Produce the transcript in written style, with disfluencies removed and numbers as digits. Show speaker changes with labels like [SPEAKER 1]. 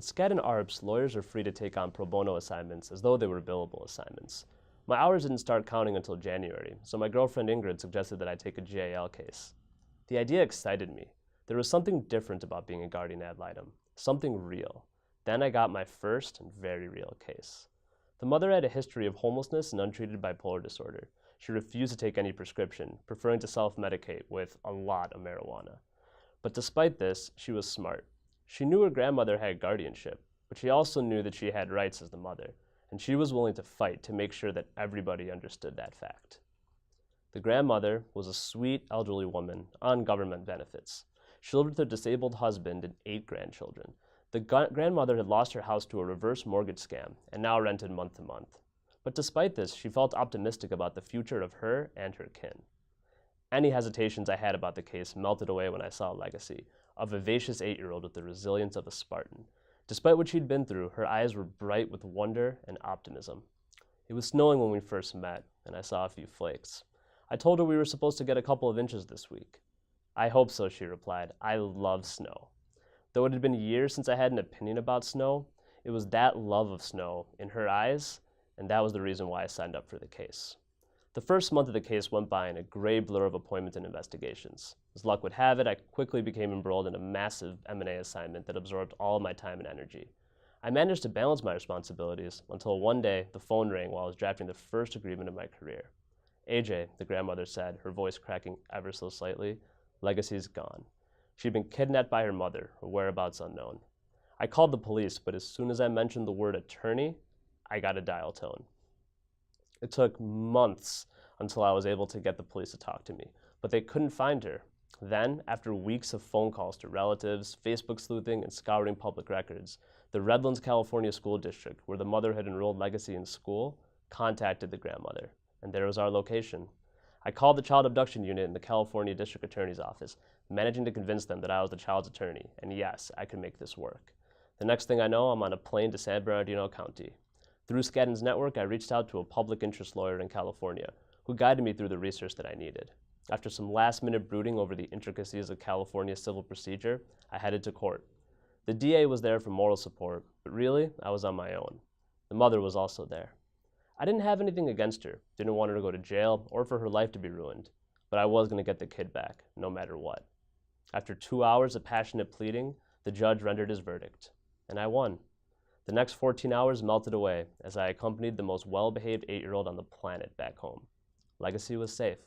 [SPEAKER 1] At Skadden Arps, lawyers are free to take on pro bono assignments as though they were billable assignments. My hours didn't start counting until January, so my girlfriend Ingrid suggested that I take a GAL case. The idea excited me. There was something different about being a guardian ad litem, something real. Then I got my first and very real case. The mother had a history of homelessness and untreated bipolar disorder. She refused to take any prescription, preferring to self-medicate with a lot of marijuana. But despite this, she was smart. She knew her grandmother had guardianship, but she also knew that she had rights as the mother, and she was willing to fight to make sure that everybody understood that fact. The grandmother was a sweet, elderly woman on government benefits. She lived with her disabled husband and 8 grandchildren. The grandmother had lost her house to a reverse mortgage scam and now rented month to month. But despite this, she felt optimistic about the future of her and her kin. Any hesitations I had about the case melted away when I saw Legacy, a vivacious 8-year-old with the resilience of a Spartan. Despite what she'd been through, her eyes were bright with wonder and optimism. It was snowing when we first met, and I saw a few flakes. I told her we were supposed to get a couple of inches this week. I hope so, she replied. I love snow. Though it had been years since I had an opinion about snow, it was that love of snow in her eyes, and that was the reason why I signed up for the case. The first month of the case went by in a gray blur of appointments and investigations. As luck would have it, I quickly became embroiled in a massive M&A assignment that absorbed all of my time and energy. I managed to balance my responsibilities until one day the phone rang while I was drafting the first agreement of my career. Ajay, the grandmother said, her voice cracking ever so slightly, Legacy's gone. She'd been kidnapped by her mother, her whereabouts unknown. I called the police, but as soon as I mentioned the word attorney, I got a dial tone. It took months until I was able to get the police to talk to me, but they couldn't find her. Then, after weeks of phone calls to relatives, Facebook sleuthing, and scouring public records, the Redlands, California School District, where the mother had enrolled Legacy in school, contacted the grandmother, and there was our location. I called the Child Abduction Unit in the California District Attorney's Office, managing to convince them that I was the child's attorney, and yes, I could make this work. The next thing I know, I'm on a plane to San Bernardino County. Through Skadden's network, I reached out to a public interest lawyer in California, who guided me through the research that I needed. After some last-minute brooding over the intricacies of California civil procedure, I headed to court. The DA was there for moral support, but really, I was on my own. The mother was also there. I didn't have anything against her, didn't want her to go to jail or for her life to be ruined, but I was going to get the kid back, no matter what. After 2 hours of passionate pleading, the judge rendered his verdict, and I won. The next 14 hours melted away as I accompanied the most well-behaved 8-year-old on the planet back home. Legacy was safe.